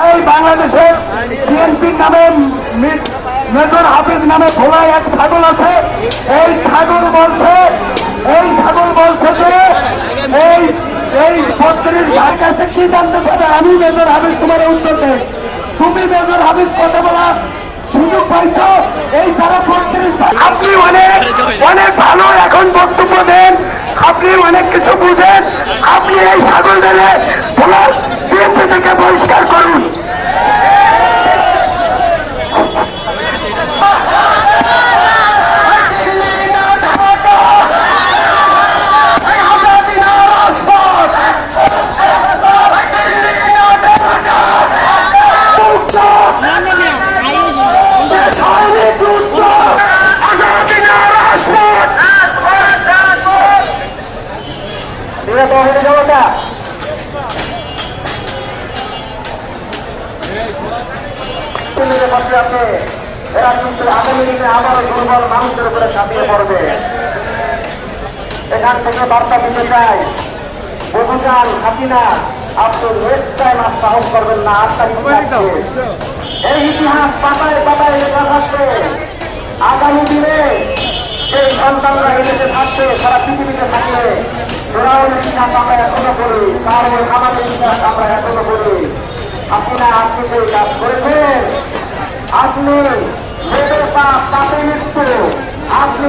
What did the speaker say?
এই বাংলাদেশের বিএনপির নামে মেজর হাফিজ নামে ভোলায় এক ছাগল আছে। এই ছাগল বলছে যে এই এই মন্ত্রীর যার কাছে কি জানতে পারে আমি মেজর হাফিজ তোমার উত্তর দেয়। তুমি মেজর হাফিজ কথা বলা সুযোগ পাইছ এই যারা ৩৫ আপনি অনেক অনেক ভালো এখন বক্তব্য দেন, আপনি অনেক কিছু বুঝেন, আপনি এই ছাগল দিলে ভোলার বিএনপি থেকে বহিষ্কার করুন। এরা কিন্তু আগামী দিনে আবারও দুর্বল মানুষের উপরে চাপিয়ে পড়বে। এখান থেকে বার্তা দিতে চাই, বহুজান হাসিনা আপনি নেক্সট টাইম আর সাহস করবেন না। এই ইতিহাস পাতায় পাতায় লেখা থাকবে। আগামী দিনে সেই সন্তানরা এদেশে থাকবে, সারা পৃথিবীতে থাকবে। ফেরাউনের ইতিহাস আমরা এখনো করি, কারণ আমাদের ইতিহাস আমরা এখনো করি। হাসিনা আপনি যে কাজ করেছেন, আপনি মেয়েদের পাপ তাতে মৃত্যু, আপনি